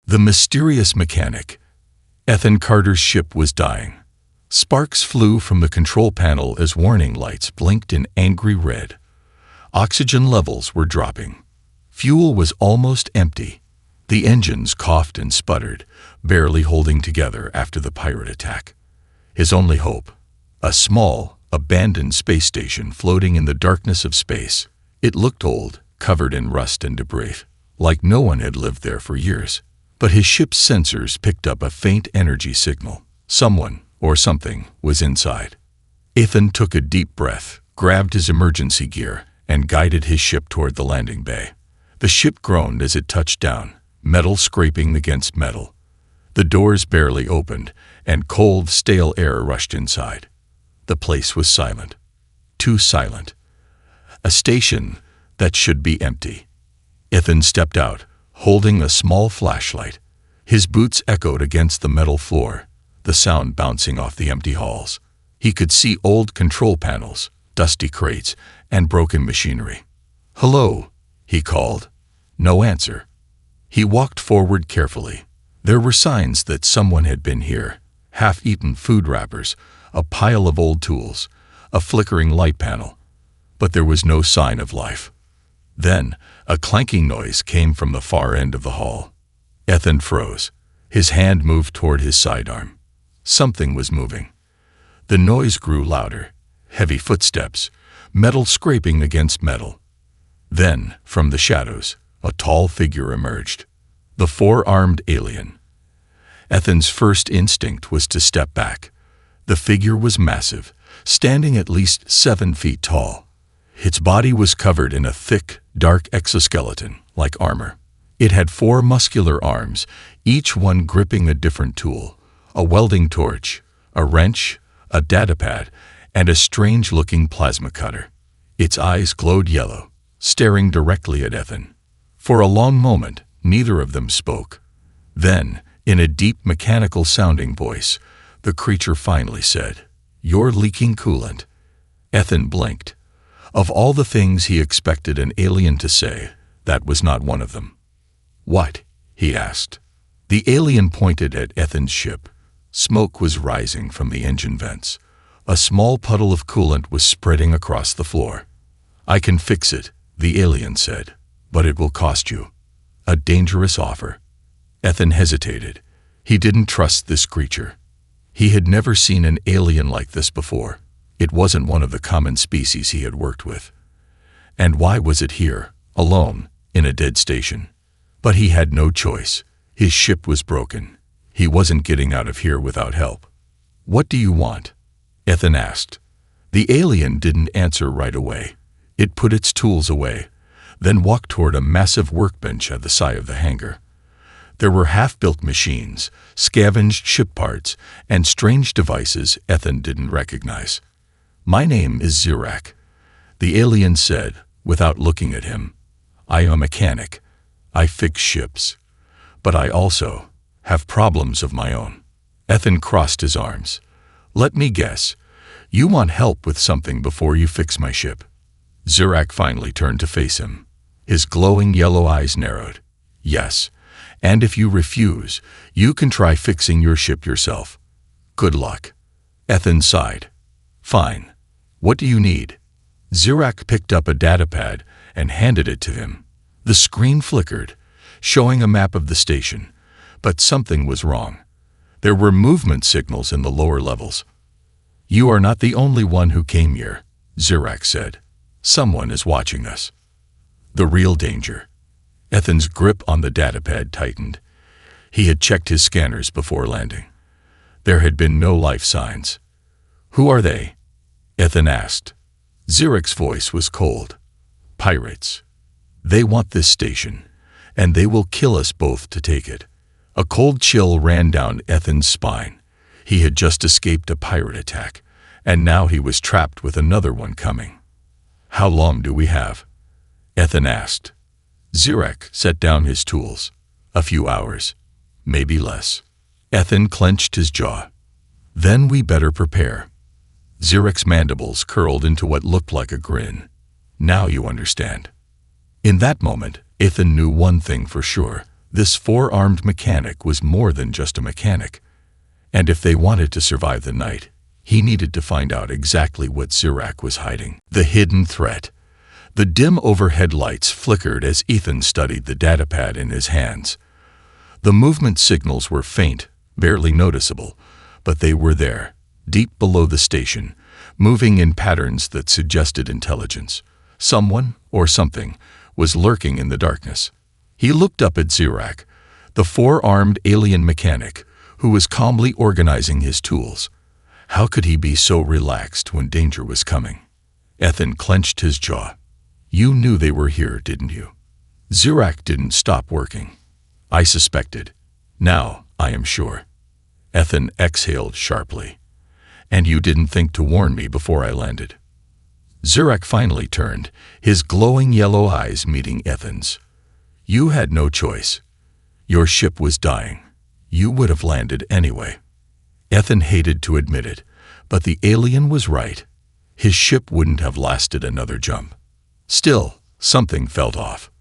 The mysterious mechanic. Ethan Carter's ship was dying. Sparks flew from the control panel as warning lights blinked in angry red. Oxygen levels were dropping. Fuel was almost empty. The engines coughed and sputtered, barely holding together after the pirate attack. His only hope, a small, abandoned space station floating in the darkness of space. It looked old, covered in rust and debris, like no one had lived there for years. But his ship's sensors picked up a faint energy signal. Someone, or something, was inside. Ethan took a deep breath, grabbed his emergency gear, and guided his ship toward the landing bay. The ship groaned as it touched down, metal scraping against metal. The doors barely opened, and cold, stale air rushed inside. The place was silent. Too silent. A station that should be empty. Ethan stepped out, holding a small flashlight. His boots echoed against the metal floor, the sound bouncing off the empty halls. He could see old control panels, dusty crates, and broken machinery. "Hello," he called. No answer. He walked forward carefully. There were signs that someone had been here. Half-eaten food wrappers, a pile of old tools, a flickering light panel. But there was no sign of life. Then, a clanking noise came from the far end of the hall. Ethan froze. His hand moved toward his sidearm. Something was moving. The noise grew louder. Heavy footsteps, metal scraping against metal. Then, from the shadows, a tall figure emerged. The four-armed alien. Ethan's first instinct was to step back. The figure was massive, standing at least 7 feet tall. Its body was covered in a thick, dark exoskeleton, like armor. It had 4 muscular arms, each one gripping a different tool: a welding torch, a wrench, a datapad, and a strange-looking plasma cutter. Its eyes glowed yellow, staring directly at Ethan. For a long moment, neither of them spoke. Then, in a deep mechanical-sounding voice, the creature finally said, "You're leaking coolant." Ethan blinked. Of all the things he expected an alien to say, that was not one of them. "What?" he asked. The alien pointed at Ethan's ship. Smoke was rising from the engine vents. A small puddle of coolant was spreading across the floor. "I can fix it," the alien said, "but it will cost you." A dangerous offer. Ethan hesitated. He didn't trust this creature. He had never seen an alien like this before. It wasn't one of the common species he had worked with. And why was it here, alone, in a dead station? But he had no choice. His ship was broken. He wasn't getting out of here without help. "What do you want?" Ethan asked. The alien didn't answer right away. It put its tools away, then walked toward a massive workbench at the side of the hangar. There were half-built machines, scavenged ship parts, and strange devices Ethan didn't recognize. "My name is Zirak," the alien said, without looking at him. "I am a mechanic. I fix ships. But I also have problems of my own." Ethan crossed his arms. "Let me guess. You want help with something before you fix my ship." Zirak finally turned to face him. His glowing yellow eyes narrowed. "Yes, and if you refuse, you can try fixing your ship yourself. Good luck." Ethan sighed. "Fine. What do you need?" Zirak picked up a datapad and handed it to him. The screen flickered, showing a map of the station, but something was wrong. There were movement signals in the lower levels. "You are not the only one who came here," Zirak said. "Someone is watching us." The real danger. Ethan's grip on the datapad tightened. He had checked his scanners before landing. There had been no life signs. "Who are they?" Ethan asked. Zirak's voice was cold. "Pirates. They want this station, and they will kill us both to take it." A cold chill ran down Ethan's spine. He had just escaped a pirate attack, and now he was trapped with another one coming. "How long do we have?" Ethan asked. Zirak set down his tools. "A few hours, maybe less." Ethan clenched his jaw. "Then we better prepare." Zirak's mandibles curled into what looked like a grin. "Now you understand." In that moment, Ethan knew one thing for sure. This four-armed mechanic was more than just a mechanic, and if they wanted to survive the night, he needed to find out exactly what Zirak was hiding. The hidden threat. The dim overhead lights flickered as Ethan studied the datapad in his hands. The movement signals were faint, barely noticeable, but they were there, deep below the station, moving in patterns that suggested intelligence. Someone, or something, was lurking in the darkness. He looked up at Zirak, the four-armed alien mechanic, who was calmly organizing his tools. How could he be so relaxed when danger was coming? Ethan clenched his jaw. You knew they were here, didn't you? Zirak didn't stop working. I suspected. Now I am sure. Ethan exhaled sharply. And you didn't think to warn me before I landed. Zirak finally turned, his glowing yellow eyes meeting Ethan's. You had no choice. Your ship was dying. You would have landed anyway. Ethan hated to admit it, but the alien was right. His ship wouldn't have lasted another jump. Still, something felt off.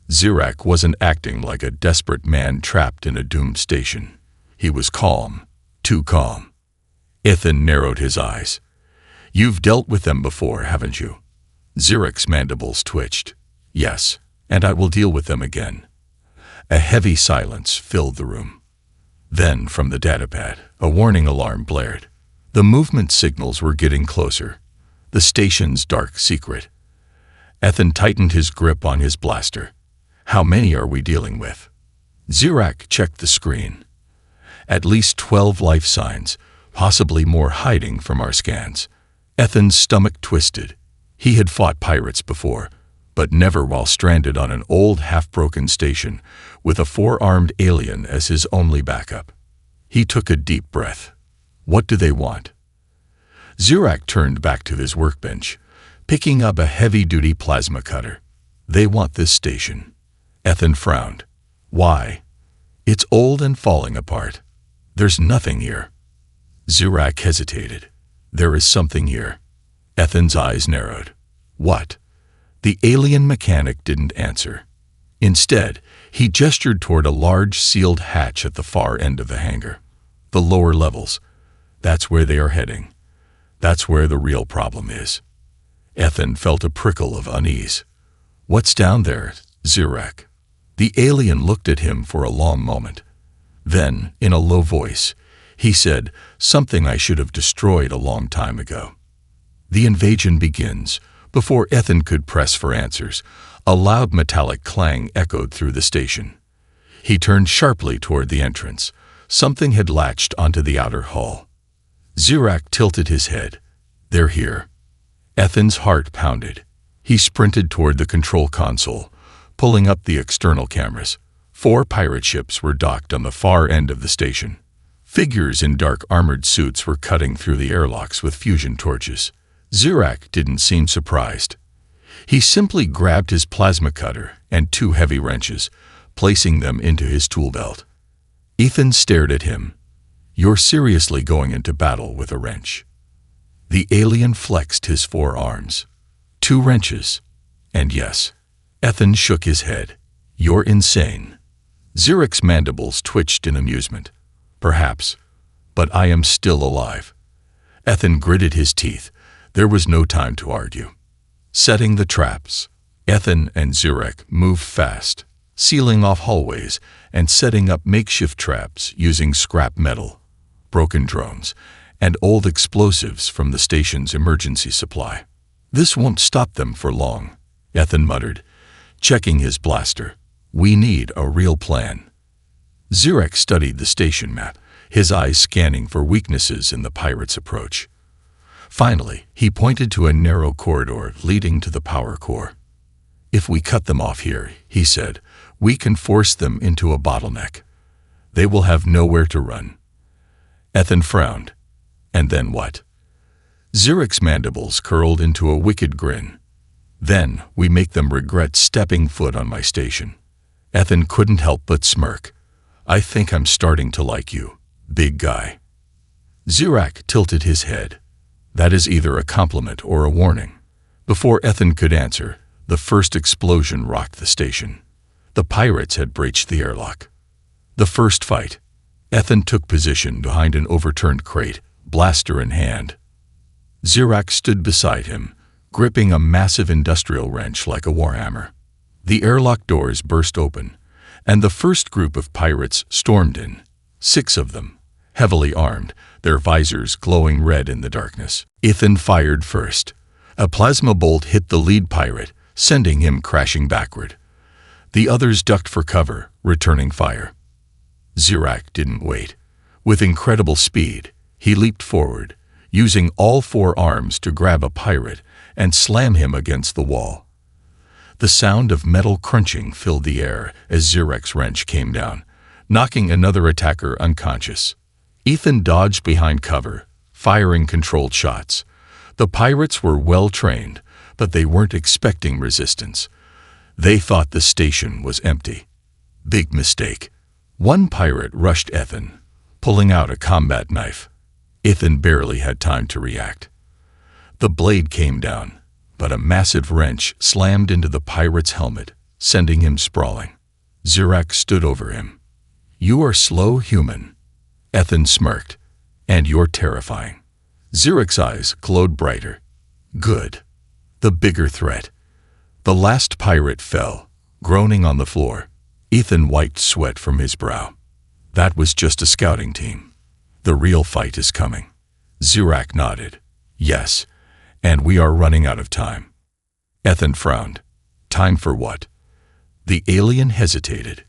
Zirak wasn't acting like a desperate man trapped in a doomed station. He was calm, too calm. Ethan narrowed his eyes. You've dealt with them before, haven't you? Zirak's mandibles twitched. Yes, and I will deal with them again. A heavy silence filled the room. Then, from the datapad, a warning alarm blared. The movement signals were getting closer. The station's dark secret. Ethan tightened his grip on his blaster. How many are we dealing with? Zirak checked the screen. At least 12 life signs, possibly more hiding from our scans. Ethan's stomach twisted. He had fought pirates before, but never while stranded on an old half-broken station with a four-armed alien as his only backup. He took a deep breath. What do they want? Zirak turned back to his workbench, picking up a heavy-duty plasma cutter. They want this station. Ethan frowned. Why? It's old and falling apart. There's nothing here. Zirak hesitated. There is something here. Ethan's eyes narrowed. What? The alien mechanic didn't answer. Instead, he gestured toward a large sealed hatch at the far end of the hangar. The lower levels. That's where they are heading. That's where the real problem is. Ethan felt a prickle of unease. What's down there, Zirak? The alien looked at him for a long moment. Then, in a low voice, he said, something I should have destroyed a long time ago. The invasion begins. Before Ethan could press for answers, a loud metallic clang echoed through the station. He turned sharply toward the entrance. Something had latched onto the outer hull. Zirak tilted his head. They're here. Ethan's heart pounded. He sprinted toward the control console, pulling up the external cameras. 4 pirate ships were docked on the far end of the station. Figures in dark armored suits were cutting through the airlocks with fusion torches. Zirak didn't seem surprised. He simply grabbed his plasma cutter and 2 heavy wrenches, placing them into his tool belt. Ethan stared at him. You're seriously going into battle with a wrench. The alien flexed his 4 arms. 2 wrenches. And yes, Ethan shook his head. You're insane. Zirak's mandibles twitched in amusement. Perhaps, but I am still alive. Ethan gritted his teeth. There was no time to argue. Setting the traps, Ethan and Zirak moved fast, sealing off hallways and setting up makeshift traps using scrap metal, broken drones, and old explosives from the station's emergency supply. This won't stop them for long, Ethan muttered, checking his blaster. We need a real plan. Zirak studied the station map, his eyes scanning for weaknesses in the pirates' approach. Finally, he pointed to a narrow corridor leading to the power core. If we cut them off here, he said, we can force them into a bottleneck. They will have nowhere to run. Ethan frowned. And then what? Zirak's mandibles curled into a wicked grin. Then we make them regret stepping foot on my station. Ethan couldn't help but smirk. I think I'm starting to like you, big guy. Zirak tilted his head. That is either a compliment or a warning. Before Ethan could answer, the first explosion rocked the station. The pirates had breached the airlock. The first fight. Ethan took position behind an overturned crate, blaster in hand. Zirak stood beside him, gripping a massive industrial wrench like a warhammer. The airlock doors burst open, and the first group of pirates stormed in. 6 of them, heavily armed, their visors glowing red in the darkness. Ethan fired first. A plasma bolt hit the lead pirate, sending him crashing backward. The others ducked for cover, returning fire. Zirak didn't wait. With incredible speed, he leaped forward, using all 4 arms to grab a pirate and slam him against the wall. The sound of metal crunching filled the air as Zirak's wrench came down, knocking another attacker unconscious. Ethan dodged behind cover, firing controlled shots. The pirates were well trained, but they weren't expecting resistance. They thought the station was empty. Big mistake. One pirate rushed Ethan, pulling out a combat knife. Ethan barely had time to react. The blade came down, but a massive wrench slammed into the pirate's helmet, sending him sprawling. Zirak stood over him. "You are slow, human." Ethan smirked. "And you're terrifying." Zirak's eyes glowed brighter. "Good." The bigger threat. The last pirate fell, groaning on the floor. Ethan wiped sweat from his brow. That was just a scouting team. The real fight is coming. Zirak nodded. "Yes, and we are running out of time." Ethan frowned. "Time for what?" The alien hesitated.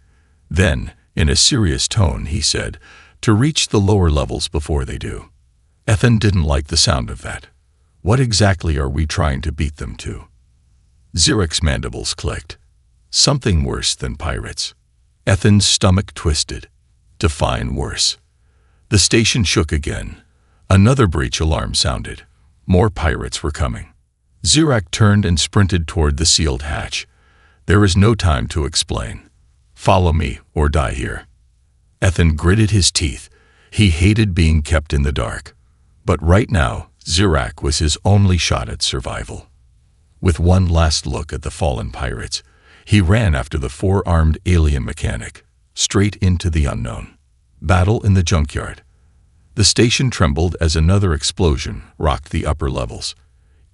Then, in a serious tone, he said, "To reach the lower levels before they do." Ethan didn't like the sound of that. What exactly are we trying to beat them to? Zirak's mandibles clicked. Something worse than pirates. Ethan's stomach twisted. Define worse. The station shook again. Another breach alarm sounded. More pirates were coming. Zirak turned and sprinted toward the sealed hatch. "There is no time to explain. Follow me or die here." Ethan gritted his teeth. He hated being kept in the dark. But right now, Zirak was his only shot at survival. With one last look at the fallen pirates, he ran after the 4-armed alien mechanic, straight into the unknown. Battle in the junkyard. The station trembled as another explosion rocked the upper levels.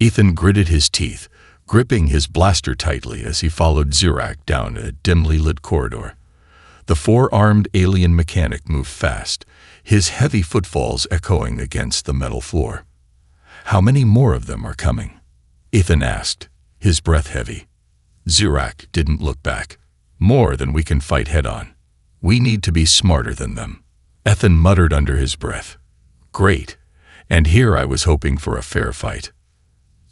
Ethan gritted his teeth, gripping his blaster tightly as he followed Zirak down a dimly lit corridor. The 4-armed alien mechanic moved fast, his heavy footfalls echoing against the metal floor. "How many more of them are coming?" Ethan asked, his breath heavy. Zirak didn't look back. "More than we can fight head-on. We need to be smarter than them." Ethan muttered under his breath. "Great, and here I was hoping for a fair fight."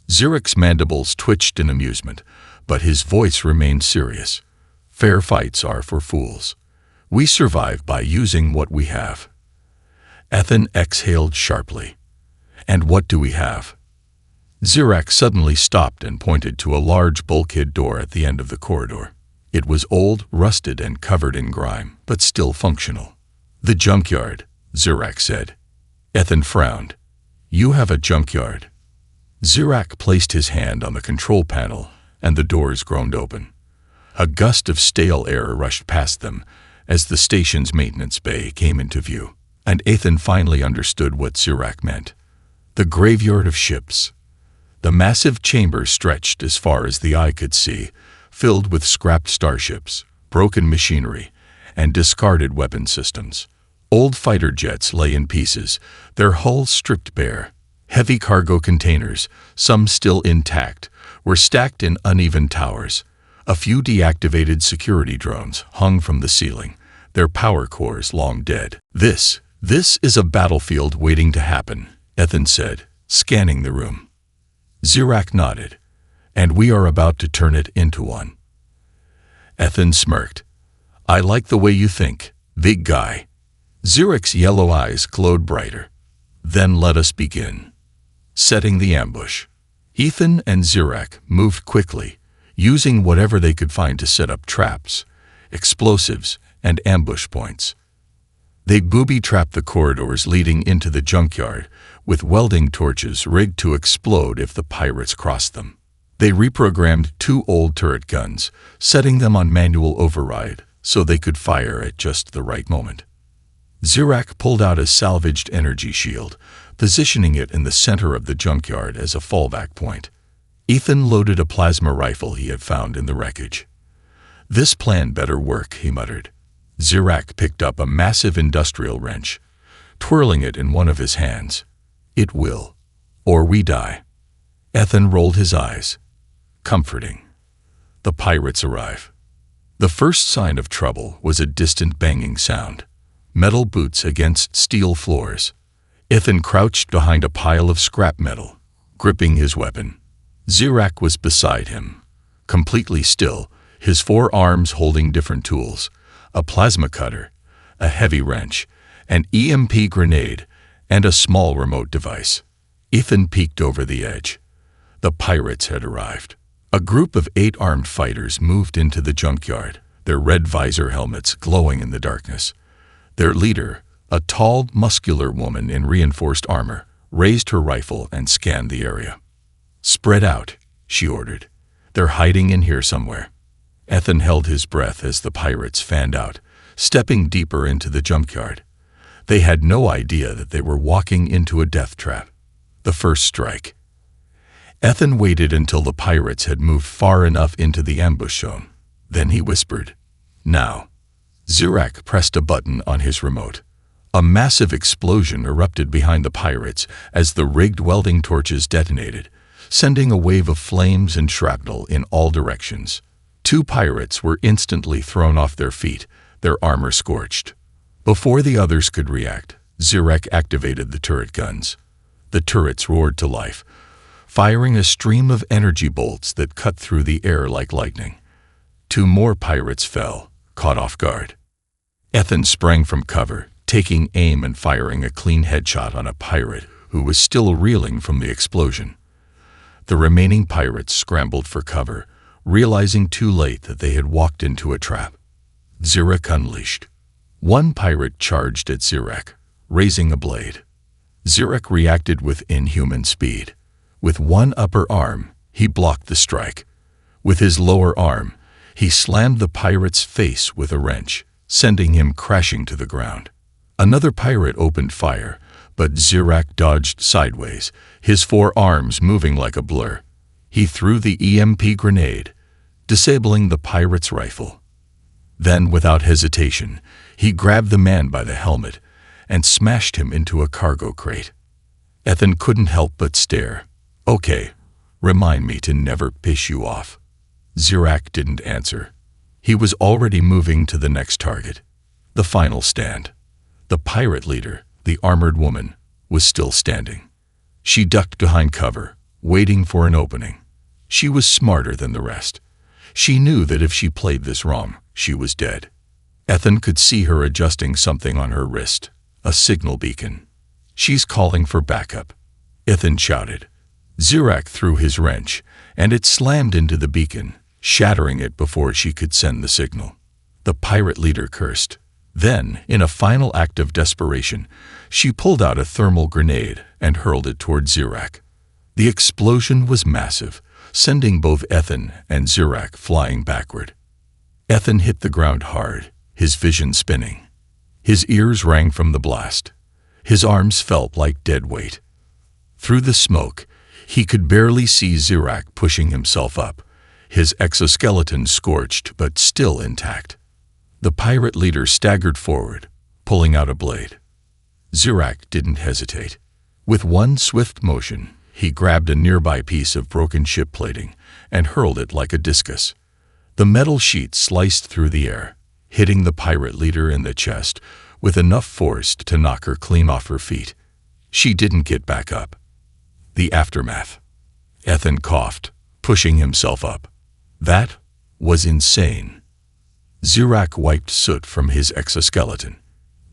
Zirak's mandibles twitched in amusement, but his voice remained serious. "Fair fights are for fools. We survive by using what we have." Ethan exhaled sharply. "And what do we have?" Zirak suddenly stopped and pointed to a large bulkhead door at the end of the corridor. It was old, rusted, and covered in grime, but still functional. "The junkyard," Zirak said. Ethan frowned. "You have a junkyard?" Zirak placed his hand on the control panel, and the doors groaned open. A gust of stale air rushed past them as the station's maintenance bay came into view, and Ethan finally understood what Zirak meant. The graveyard of ships. The massive chamber stretched as far as the eye could see, filled with scrapped starships, broken machinery, and discarded weapon systems. Old fighter jets lay in pieces, their hulls stripped bare. Heavy cargo containers, some still intact, were stacked in uneven towers. A few deactivated security drones hung from the ceiling, their power cores long dead. This is a battlefield waiting to happen," Ethan said, scanning the room. Zirak nodded. "And we are about to turn it into one." Ethan smirked. "I like the way you think, big guy." Zirak's yellow eyes glowed brighter. "Then let us begin." Setting the ambush. Ethan and Zirak moved quickly, using whatever they could find to set up traps, explosives, and ambush points. They booby-trapped the corridors leading into the junkyard, with welding torches rigged to explode if the pirates crossed them. They reprogrammed 2 old turret guns, setting them on manual override, so they could fire at just the right moment. Zirak pulled out a salvaged energy shield, positioning it in the center of the junkyard as a fallback point. Ethan loaded a plasma rifle he had found in the wreckage. "This plan better work," he muttered. Zirak picked up a massive industrial wrench, twirling it in one of his hands. "It will, or we die." Ethan rolled his eyes. Comforting. The pirates arrive. The first sign of trouble was a distant banging sound. Metal boots against steel floors. Ethan crouched behind a pile of scrap metal, gripping his weapon. Zirak was beside him, completely still, his 4 arms holding different tools: a plasma cutter, a heavy wrench, an EMP grenade, and a small remote device. Ethan peeked over the edge. The pirates had arrived. A group of 8 armed fighters moved into the junkyard, their red visor helmets glowing in the darkness. Their leader, a tall, muscular woman in reinforced armor, raised her rifle and scanned the area. "Spread out," she ordered. "They're hiding in here somewhere." Ethan held his breath as the pirates fanned out, stepping deeper into the junkyard. They had no idea that they were walking into a death trap. The first strike. Ethan waited until the pirates had moved far enough into the ambush zone. Then he whispered, "Now." Zirak pressed a button on his remote. A massive explosion erupted behind the pirates as the rigged welding torches detonated, sending a wave of flames and shrapnel in all directions. 2 pirates were instantly thrown off their feet, their armor scorched. Before the others could react, Zirak activated the turret guns. The turrets roared to life, firing a stream of energy bolts that cut through the air like lightning. 2 more pirates fell, caught off guard. Ethan sprang from cover, taking aim and firing a clean headshot on a pirate who was still reeling from the explosion. The remaining pirates scrambled for cover, realizing too late that they had walked into a trap. Zirak unleashed. 1 pirate charged at Zirak, raising a blade. Zirak reacted with inhuman speed. With 1 upper arm, he blocked the strike. With his lower arm, he slammed the pirate's face with a wrench, sending him crashing to the ground. Another pirate opened fire, but Zirak dodged sideways, his 4 arms moving like a blur. He threw the EMP grenade, disabling the pirate's rifle. Then, without hesitation, he grabbed the man by the helmet and smashed him into a cargo crate. Ethan couldn't help but stare. "Okay, remind me to never piss you off." Zirak didn't answer. He was already moving to the next target. The final stand. The pirate leader, the armored woman, was still standing. She ducked behind cover, waiting for an opening. She was smarter than the rest. She knew that if she played this wrong, she was dead. Ethan could see her adjusting something on her wrist, a signal beacon. "She's calling for backup," Ethan shouted. Zirak threw his wrench, and it slammed into the beacon, shattering it before she could send the signal. The pirate leader cursed. Then, in a final act of desperation, she pulled out a thermal grenade and hurled it toward Zirak. The explosion was massive, sending both Ethan and Zirak flying backward. Ethan hit the ground hard, his vision spinning. His ears rang from the blast. His arms felt like dead weight. Through the smoke, he could barely see Zirak pushing himself up, his exoskeleton scorched but still intact. The pirate leader staggered forward, pulling out a blade. Zirak didn't hesitate. With 1 swift motion, he grabbed a nearby piece of broken ship plating and hurled it like a discus. The metal sheet sliced through the air, hitting the pirate leader in the chest with enough force to knock her clean off her feet. She didn't get back up. The aftermath. Ethan coughed, pushing himself up. That was insane. Zirak wiped soot from his exoskeleton.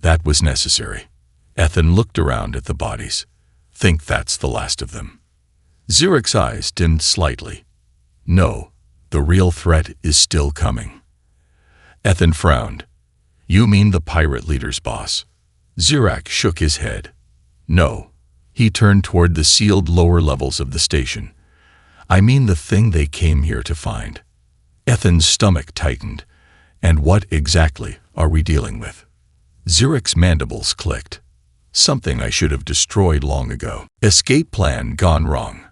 That was necessary. Ethan looked around at the bodies. "Think that's the last of them." Zirak's eyes dimmed slightly. "No, the real threat is still coming." Ethan frowned. "You mean the pirate leader's boss?" Zirak shook his head. "No." He turned toward the sealed lower levels of the station. "I mean the thing they came here to find." Ethan's stomach tightened, And what exactly are we dealing with? Zirek's mandibles clicked. Something I should have destroyed long ago. Escape plan gone wrong.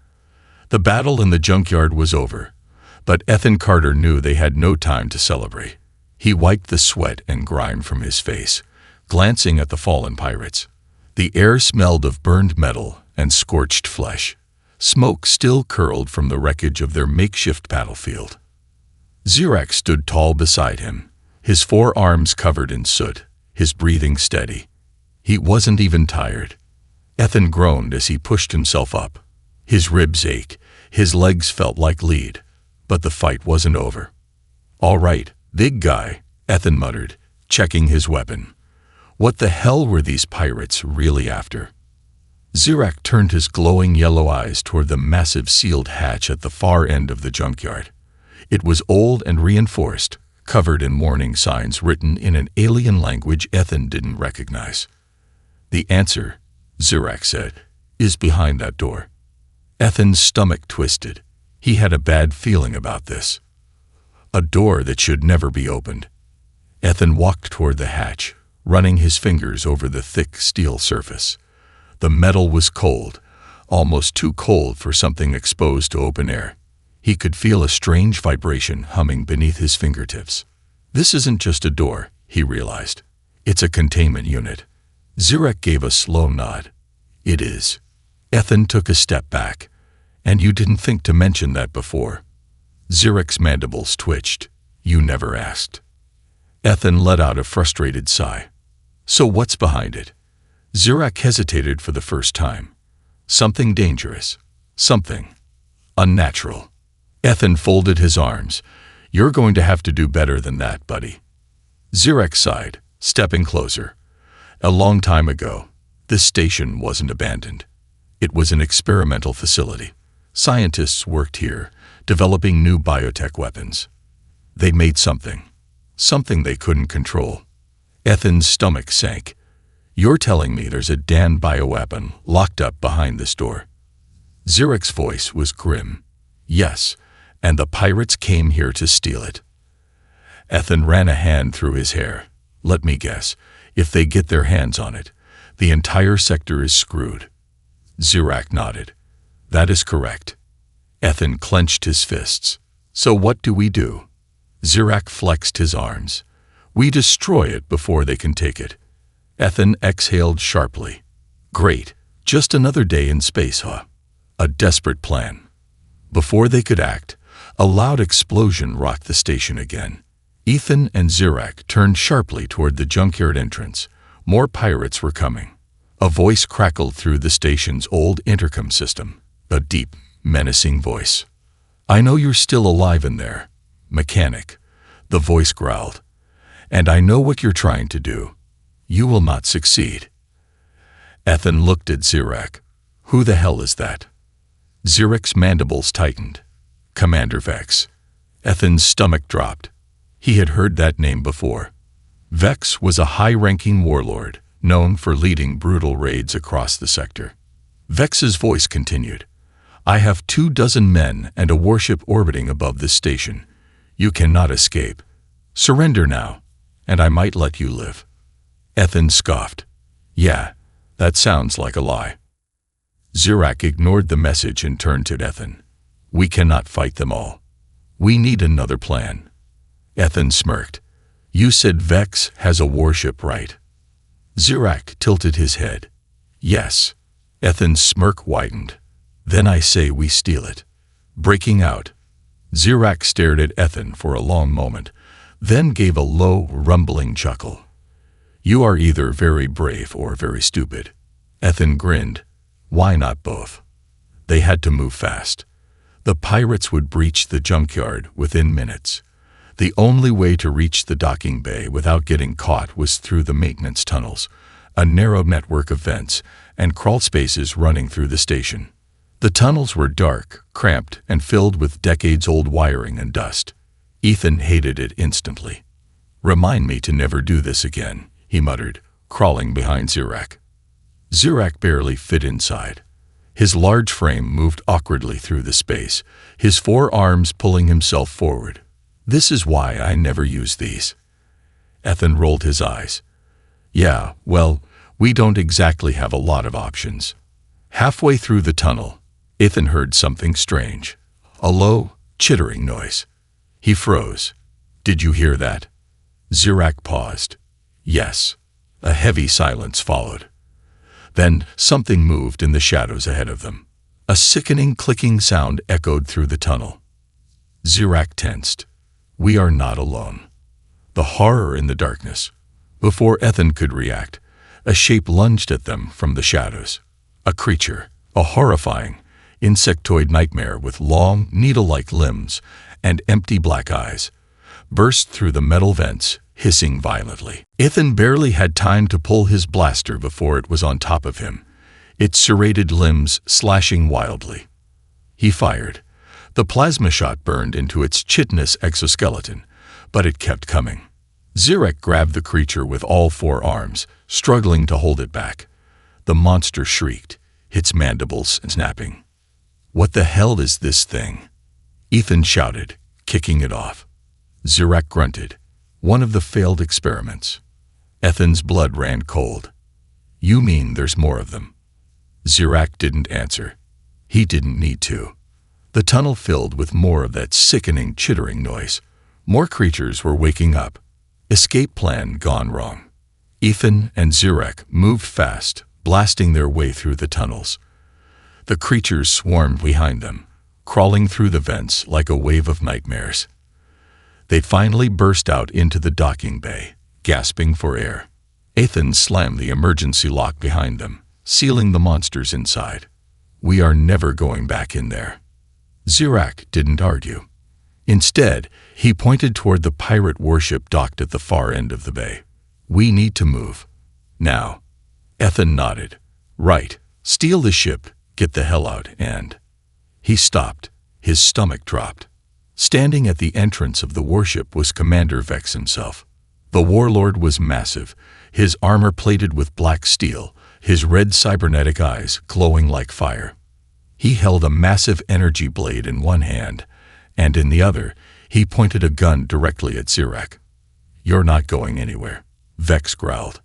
The battle in the junkyard was over, but Ethan Carter knew they had no time to celebrate. He wiped the sweat and grime from his face, glancing at the fallen pirates. The air smelled of burned metal and scorched flesh. Smoke still curled from the wreckage of their makeshift battlefield. Zirek stood tall beside him, his forearms covered in soot, his breathing steady. He wasn't even tired. Ethan groaned as he pushed himself up. His ribs ached, his legs felt like lead, but the fight wasn't over. "All right, big guy," Ethan muttered, checking his weapon. What the hell were these pirates really after? Zirek turned his glowing yellow eyes toward the massive sealed hatch at the far end of the junkyard. It was old and reinforced, covered in warning signs written in an alien language Ethan didn't recognize. "The answer," Zirek said, "is behind that door." Ethan's stomach twisted. He had a bad feeling about this. A door that should never be opened. Ethan walked toward the hatch, running his fingers over the thick steel surface. The metal was cold, almost too cold for something exposed to open air. He could feel a strange vibration humming beneath his fingertips. This isn't just a door, he realized. It's a containment unit. Zirek gave a slow nod. "It is." Ethan took a step back. "And you didn't think to mention that before." Zirek's mandibles twitched. "You never asked." Ethan let out a frustrated sigh. "So what's behind it?" Zirek hesitated for the first time. "Something dangerous. Something unnatural." Ethan folded his arms. "You're going to have to do better than that, buddy." Zirek sighed, stepping closer. "A long time ago, this station wasn't abandoned. It was an experimental facility. Scientists worked here, developing new biotech weapons. They made something they couldn't control." Ethan's stomach sank. "You're telling me there's a damn bioweapon locked up behind this door?" Zirek's voice was grim. "Yes, and the pirates came here to steal it." Ethan ran a hand through his hair. "Let me guess, if they get their hands on it, the entire sector is screwed." Zirek nodded. "That is correct." Ethan clenched his fists. "So what do we do?" Zirek flexed his arms. "We destroy it before they can take it." Ethan exhaled sharply. "Great, just another day in space, huh?" A desperate plan. Before they could act, a loud explosion rocked the station again. Ethan and Zirek turned sharply toward the junkyard entrance. More pirates were coming. A voice crackled through the station's old intercom system. A deep, menacing voice. "I know you're still alive in there, mechanic," the voice growled. "And I know what you're trying to do. You will not succeed." Ethan looked at Zirek. "Who the hell is that?" Zirek's mandibles tightened. "Commander Vex." Ethan's stomach dropped. He had heard that name before. Vex was a high-ranking warlord, known for leading brutal raids across the sector. Vex's voice continued. "I have 24 men and a warship orbiting above this station. You cannot escape. Surrender now, and I might let you live." Ethan scoffed. "Yeah, that sounds like a lie." Zirek ignored the message and turned to Ethan. "We cannot fight them all. We need another plan." Ethan smirked. "You said Vex has a warship, right?" Zirek tilted his head. "Yes." Ethan's smirk widened. "Then I say we steal it." Breaking out. Zirek stared at Ethan for a long moment, then gave a low, rumbling chuckle. "You are either very brave or very stupid." Ethan grinned. "Why not both?" They had to move fast. The pirates would breach the junkyard within minutes. The only way to reach the docking bay without getting caught was through the maintenance tunnels, a narrow network of vents and crawl spaces running through the station. The tunnels were dark, cramped, and filled with decades-old wiring and dust. Ethan hated it instantly. "Remind me to never do this again," he muttered, crawling behind Zirek. Zirek barely fit inside. His large frame moved awkwardly through the space, his forearms pulling himself forward. This is why I never use these. Ethan rolled his eyes. Yeah, well, we don't exactly have a lot of options. Halfway through the tunnel, Ethan heard something strange. A low, chittering noise. He froze. Did you hear that? Zirak paused. Yes. A heavy silence followed. Then something moved in the shadows ahead of them. A sickening clicking sound echoed through the tunnel. Zirak tensed. We are not alone. The horror in the darkness. Before Ethan could react, a shape lunged at them from the shadows. A creature, a horrifying, insectoid nightmare with long, needle-like limbs and empty black eyes, burst through the metal vents, hissing violently. Ethan barely had time to pull his blaster before it was on top of him, its serrated limbs slashing wildly. He fired. The plasma shot burned into its chitinous exoskeleton, but it kept coming. Zirak grabbed the creature with all four arms, struggling to hold it back. The monster shrieked, its mandibles snapping. What the hell is this thing? Ethan shouted, kicking it off. Zirak grunted. One of the failed experiments. Ethan's blood ran cold. You mean there's more of them? Zirak didn't answer. He didn't need to. The tunnel filled with more of that sickening, chittering noise. More creatures were waking up. Escape plan gone wrong. Ethan and Zirak moved fast, blasting their way through the tunnels. The creatures swarmed behind them, crawling through the vents like a wave of nightmares. They finally burst out into the docking bay, gasping for air. Ethan slammed the emergency lock behind them, sealing the monsters inside. We are never going back in there. Zirak didn't argue. Instead, he pointed toward the pirate warship docked at the far end of the bay. We need to move. Now. Ethan nodded. Right. Steal the ship, get the hell out, and... He stopped. His stomach dropped. Standing at the entrance of the warship was Commander Vex himself. The warlord was massive, his armor plated with black steel, his red cybernetic eyes glowing like fire. He held a massive energy blade in one hand, and in the other, he pointed a gun directly at Zirak. You're not going anywhere, Vex growled.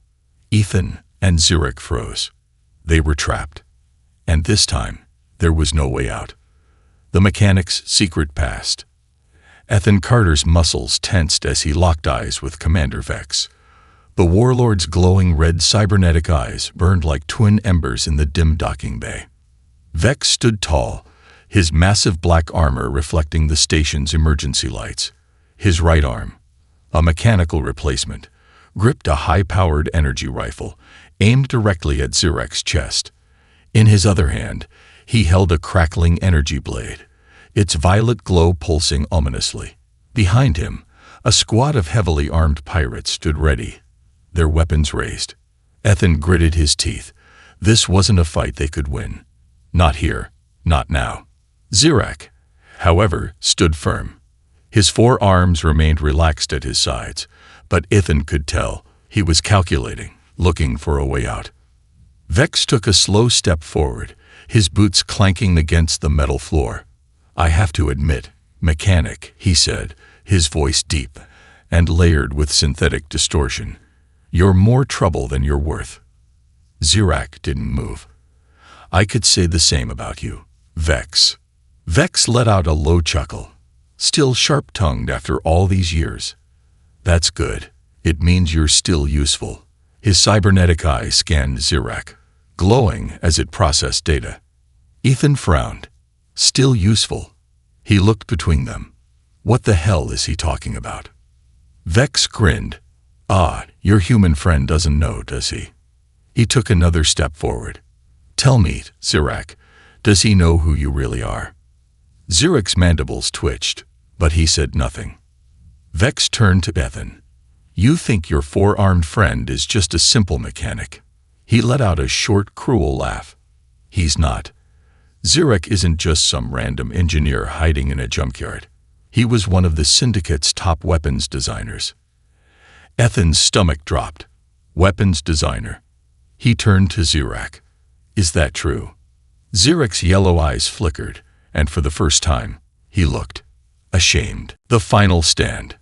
Ethan and Zirak froze. They were trapped. And this time, there was no way out. The mechanic's secret passed. Ethan Carter's muscles tensed as he locked eyes with Commander Vex. The warlord's glowing red cybernetic eyes burned like twin embers in the dim docking bay. Vex stood tall, his massive black armor reflecting the station's emergency lights. His right arm, a mechanical replacement, gripped a high-powered energy rifle, aimed directly at Zirak's chest. In his other hand, he held a crackling energy blade, its violet glow pulsing ominously. Behind him, a squad of heavily armed pirates stood ready, their weapons raised. Ethan gritted his teeth. This wasn't a fight they could win. Not here, not now. Zirak, however, stood firm. His four arms remained relaxed at his sides, but Ethan could tell he was calculating, looking for a way out. Vex took a slow step forward, his boots clanking against the metal floor. I have to admit, mechanic, he said, his voice deep and layered with synthetic distortion. You're more trouble than you're worth. Zirak didn't move. I could say the same about you, Vex. Vex let out a low chuckle, still sharp-tongued after all these years. That's good. It means you're still useful. His cybernetic eye scanned Zirak, glowing as it processed data. Ethan frowned. Still useful. He looked between them. What the hell is he talking about? Vex grinned. Ah, your human friend doesn't know, does he? He took another step forward. Tell me, Zirak, does he know who you really are? Zirak's mandibles twitched, but he said nothing. Vex turned to Ethan. You think your four-armed friend is just a simple mechanic. He let out a short, cruel laugh. He's not. Zirak isn't just some random engineer hiding in a junkyard. He was one of the Syndicate's top weapons designers. Ethan's stomach dropped. Weapons designer. He turned to Zirak. Is that true? Zirak's yellow eyes flickered, and for the first time, he looked. ashamed. The final stand.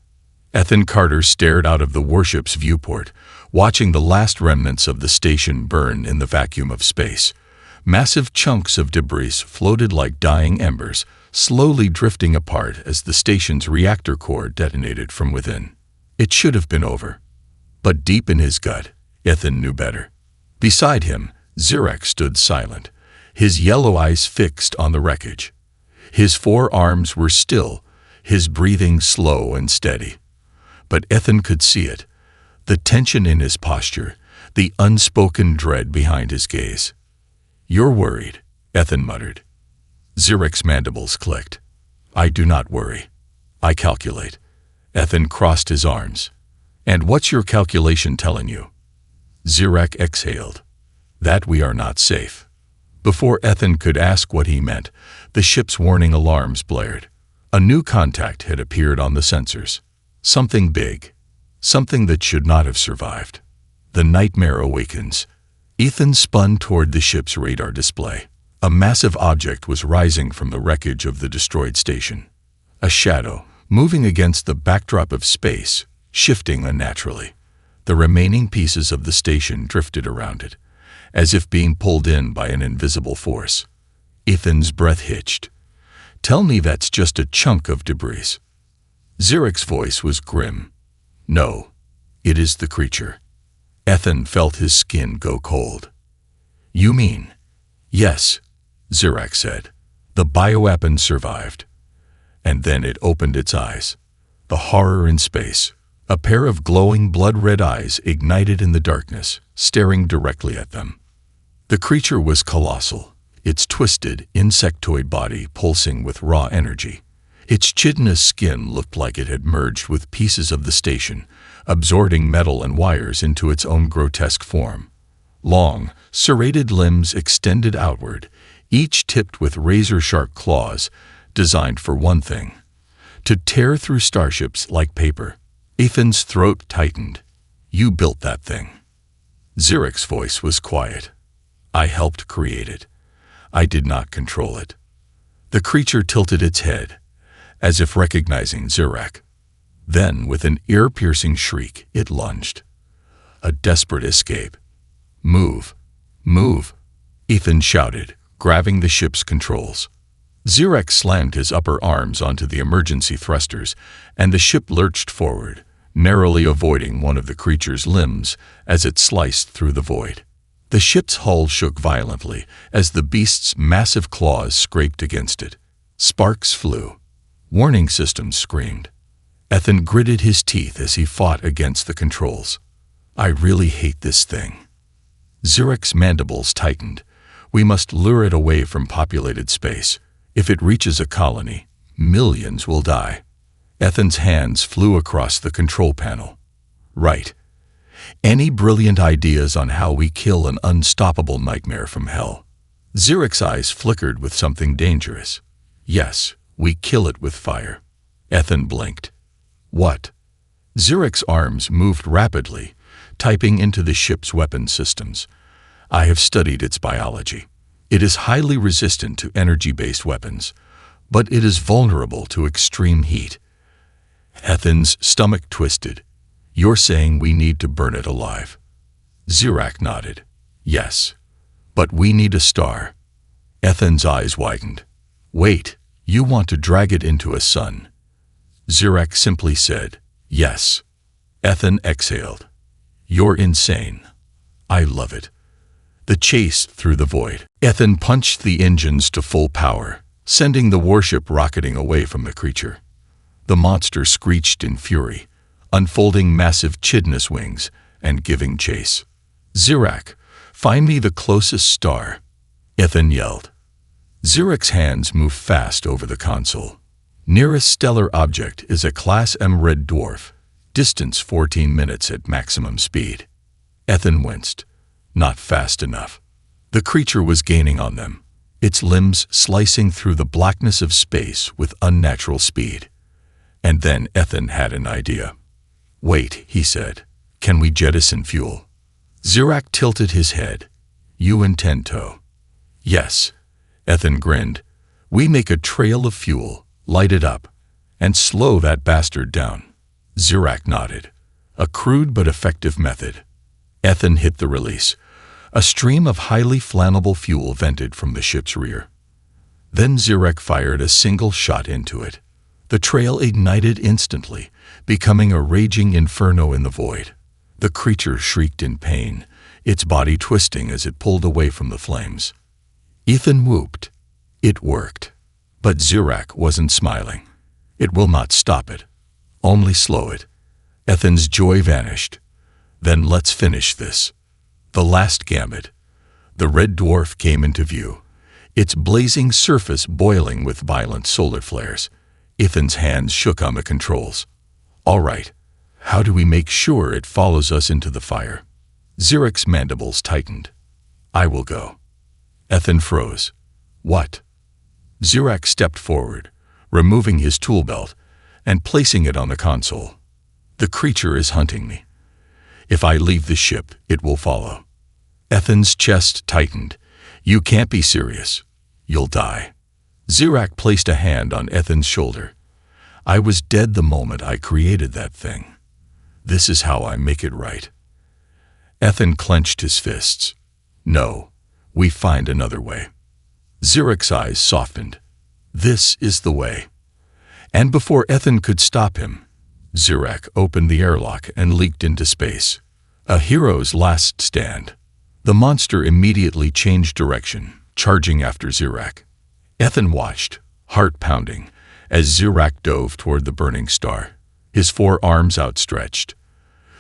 Ethan Carter stared out of the warship's viewport, watching the last remnants of the station burn in the vacuum of space. Massive chunks of debris floated like dying embers, slowly drifting apart as the station's reactor core detonated from within. It should have been over. But deep in his gut, Ethan knew better. Beside him, Zirek stood silent, his yellow eyes fixed on the wreckage. His forearms were still, his breathing slow and steady. But Ethan could see it, the tension in his posture, the unspoken dread behind his gaze. "You're worried," Ethan muttered. Zirek's mandibles clicked. "I do not worry. I calculate." Ethan crossed his arms. "And what's your calculation telling you?" Zirek exhaled. "That we are not safe." Before Ethan could ask what he meant, the ship's warning alarms blared. A new contact had appeared on the sensors. Something big. Something that should not have survived. The nightmare awakens. Ethan spun toward the ship's radar display. A massive object was rising from the wreckage of the destroyed station. A shadow, moving against the backdrop of space, shifting unnaturally. The remaining pieces of the station drifted around it, as if being pulled in by an invisible force. Ethan's breath hitched. "Tell me that's just a chunk of debris." Zirek's voice was grim. "No, it is the creature." Ethan felt his skin go cold. "You mean?" "Yes," Zirek said. "The bioweapon survived." And then it opened its eyes. The horror in space. A pair of glowing blood-red eyes ignited in the darkness, staring directly at them. The creature was colossal, its twisted, insectoid body pulsing with raw energy. Its chitinous skin looked like it had merged with pieces of the station, absorbing metal and wires into its own grotesque form. Long, serrated limbs extended outward, each tipped with razor-sharp claws, designed for one thing: to tear through starships like paper. Ethan's throat tightened. "You built that thing." Zirek's voice was quiet. "I helped create it. I did not control it." The creature tilted its head, as if recognizing Zirek. Then, with an ear-piercing shriek, it lunged. A desperate escape. "Move! Move!" Ethan shouted, grabbing the ship's controls. Zirek slammed his upper arms onto the emergency thrusters, and the ship lurched forward, narrowly avoiding one of the creature's limbs as it sliced through the void. The ship's hull shook violently as the beast's massive claws scraped against it. Sparks flew. Warning systems screamed. Ethan gritted his teeth as he fought against the controls. "I really hate this thing." Zirek's mandibles tightened. "We must lure it away from populated space. If it reaches a colony, millions will die." Ethan's hands flew across the control panel. "Right. Any brilliant ideas on how we kill an unstoppable nightmare from hell?" Zirek's eyes flickered with something dangerous. "Yes, we kill it with fire." Ethan blinked. "What?" Zirek's arms moved rapidly, typing into the ship's weapon systems. "I have studied its biology. It is highly resistant to energy-based weapons, but it is vulnerable to extreme heat." Ethan's stomach twisted. "You're saying we need to burn it alive?" Zirek nodded. "Yes. But we need a star." Ethan's eyes widened. "Wait, you want to drag it into a sun?" Zirek simply said, "Yes." Ethan exhaled. "You're insane." "I love it." The chase through the void. Ethan punched the engines to full power, sending the warship rocketing away from the creature. The monster screeched in fury, unfolding massive chitinous wings and giving chase. "Zirek, find me the closest star," Ethan yelled. Zirek's hands moved fast over the console. "Nearest stellar object is a Class M red dwarf, distance 14 minutes at maximum speed." Ethan winced. Not fast enough. The creature was gaining on them, its limbs slicing through the blackness of space with unnatural speed. And then Ethan had an idea. "Wait," he said. "Can we jettison fuel?" Zirek tilted his head. "You intend to?" "Yes." Ethan grinned. "We make a trail of fuel, light it up, And slow that bastard down. Zirac nodded. A crude but effective method. Ethan hit the release. A stream of highly flammable fuel vented from the ship's rear. Then Zirac fired a single shot into it. The trail ignited instantly, becoming a raging inferno in the void. The creature shrieked in pain, its body twisting as it pulled away from the flames. Ethan whooped. It worked. But Zirac wasn't smiling. It will not stop it. Only slow it. Ethan's joy vanished. Then let's finish this. The last gambit. The red dwarf came into view, its blazing surface boiling with violent solar flares. Ethan's hands shook on the controls. All right. How do we make sure it follows us into the fire? Zirac's mandibles tightened. I will go. Ethan froze. What? Zirac stepped forward, removing his tool belt and placing it on the console. The creature is hunting me. If I leave the ship, it will follow. Ethan's chest tightened. You can't be serious. You'll die. Zirac placed a hand on Ethan's shoulder. I was dead the moment I created that thing. This is how I make it right. Ethan clenched his fists. No, we find another way. Zirac's eyes softened. This is the way. And before Ethan could stop him, Zirac opened the airlock and leaked into space. A hero's last stand. The monster immediately changed direction, charging after Zirac. Ethan watched, heart pounding, as Zirac dove toward the burning star, his 4 arms outstretched.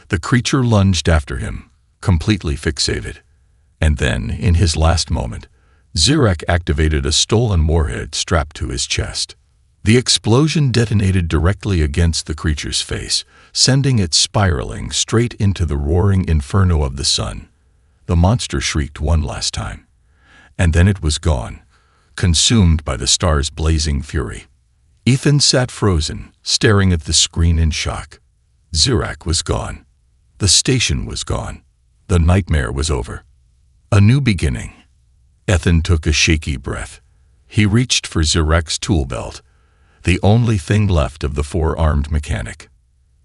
The creature lunged after him, completely fixated. And then, in his last moment, Zirac activated a stolen warhead strapped to his chest. The explosion detonated directly against the creature's face, sending it spiraling straight into the roaring inferno of the sun. The monster shrieked one last time, and then it was gone, consumed by the star's blazing fury. Ethan sat frozen, staring at the screen in shock. Zirac was gone. The station was gone. The nightmare was over. A new beginning. Ethan took a shaky breath. He reached for Zirac's tool belt, the only thing left of the 4-armed mechanic.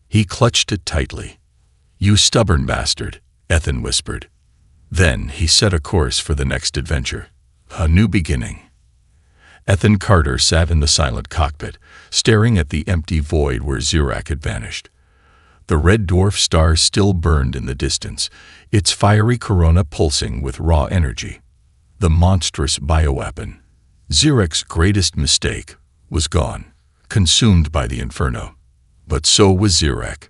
He clutched it tightly. You stubborn bastard, Ethan whispered. Then he set a course for the next adventure. A new beginning. Ethan Carter sat in the silent cockpit, staring at the empty void where Zirac had vanished. The red dwarf star still burned in the distance, its fiery corona pulsing with raw energy. The monstrous bioweapon, Zirac's greatest mistake, was gone, consumed by the inferno. But so was Zirac.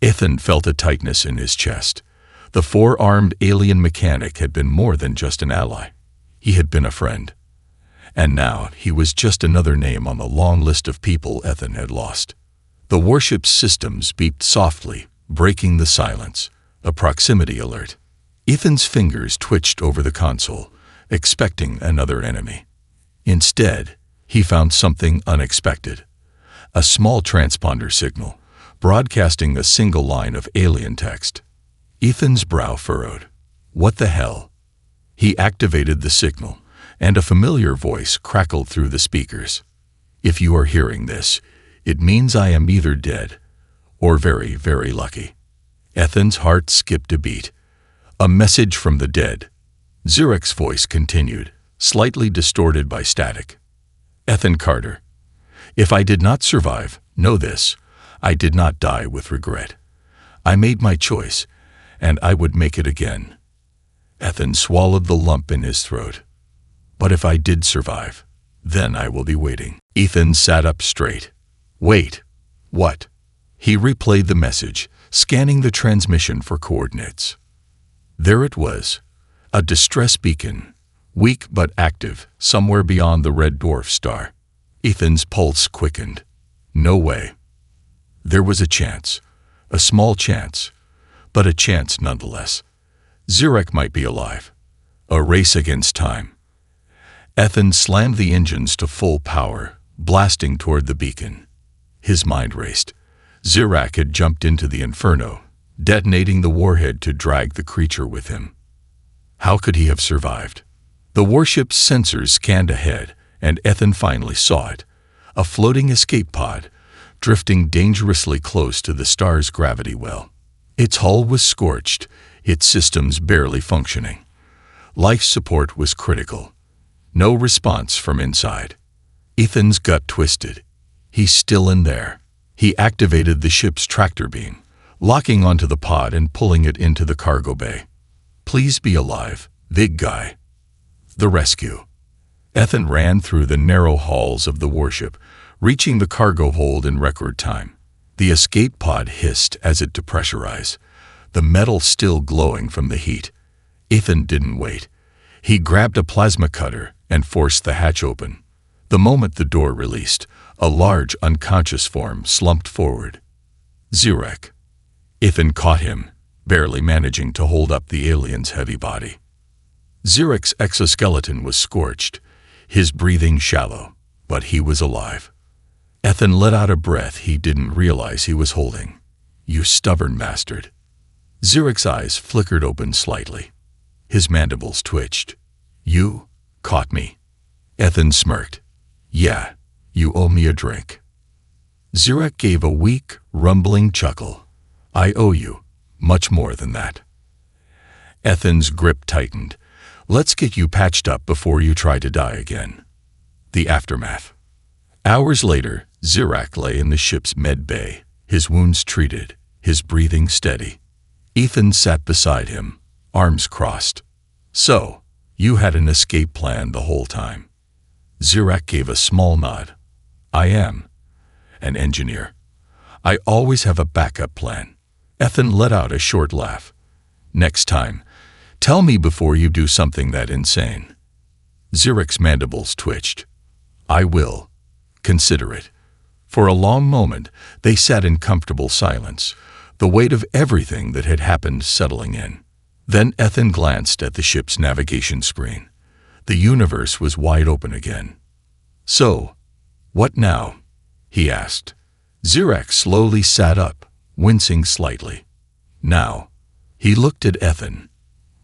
Ethan felt a tightness in his chest. The 4-armed alien mechanic had been more than just an ally. He had been a friend. And now he was just another name on the long list of people Ethan had lost. The warship's systems beeped softly, breaking the silence. A proximity alert. Ethan's fingers twitched over the console, expecting another enemy. Instead, he found something unexpected. A small transponder signal, broadcasting a single line of alien text. Ethan's brow furrowed. What the hell? He activated the signal, and a familiar voice crackled through the speakers. If you are hearing this, it means I am either dead or very, very lucky. Ethan's heart skipped a beat. A message from the dead. Zirac's voice continued, slightly distorted by static. Ethan Carter. If I did not survive, know this, I did not die with regret. I made my choice, and I would make it again. Ethan swallowed the lump in his throat. But if I did survive, then I will be waiting. Ethan sat up straight. Wait. What? He replayed the message, scanning the transmission for coordinates. There it was, a distress beacon, weak but active, somewhere beyond the red dwarf star. Ethan's pulse quickened. No way. There was a chance, a small chance, but a chance nonetheless. Zirac might be alive. A race against time. Ethan slammed the engines to full power, blasting toward the beacon. His mind raced. Zirac had jumped into the inferno, detonating the warhead to drag the creature with him. How could he have survived? The warship's sensors scanned ahead, and Ethan finally saw it. A floating escape pod, drifting dangerously close to the star's gravity well. Its hull was scorched, its systems barely functioning. Life support was critical. No response from inside. Ethan's gut twisted. He's still in there. He activated the ship's tractor beam, locking onto the pod and pulling it into the cargo bay. Please be alive, big guy. The rescue. Ethan ran through the narrow halls of the warship, reaching the cargo hold in record time. The escape pod hissed as it depressurized, the metal still glowing from the heat. Ethan didn't wait. He grabbed a plasma cutter and forced the hatch open. The moment the door released, a large, unconscious form slumped forward. Zurek. Ethan caught him, barely managing to hold up the alien's heavy body. Zurek's exoskeleton was scorched, his breathing shallow, but he was alive. Ethan let out a breath he didn't realize he was holding. You stubborn bastard. Zurek's eyes flickered open slightly. His mandibles twitched. You caught me. Ethan smirked. Yeah, you owe me a drink. Zurek gave a weak, rumbling chuckle. I owe you much more than that. Ethan's grip tightened. Let's get you patched up before you try to die again. The aftermath. Hours later, Zurek lay in the ship's med bay, his wounds treated, his breathing steady. Ethan sat beside him, arms crossed. So, you had an escape plan the whole time. Zurek gave a small nod. I am an engineer. I always have a backup plan. Ethan let out a short laugh. Next time, tell me before you do something that insane. Zurek's mandibles twitched. I will. Consider it. For a long moment, they sat in comfortable silence, the weight of everything that had happened settling in. Then Ethan glanced at the ship's navigation screen. The universe was wide open again. So, what now? He asked. Zurek slowly sat up, wincing slightly. Now, he looked at Ethan.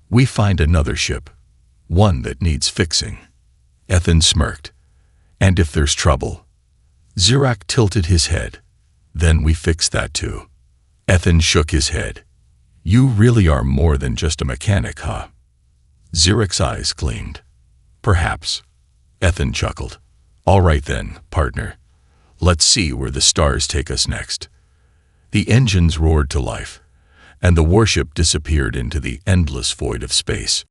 We find another ship, one that needs fixing. Ethan smirked. And if there's trouble? Zurek tilted his head. Then we fix that too. Ethan shook his head. You really are more than just a mechanic, huh? Zurek's eyes gleamed. Perhaps. Ethan chuckled. All right then, partner. Let's see where the stars take us next. The engines roared to life, and the warship disappeared into the endless void of space.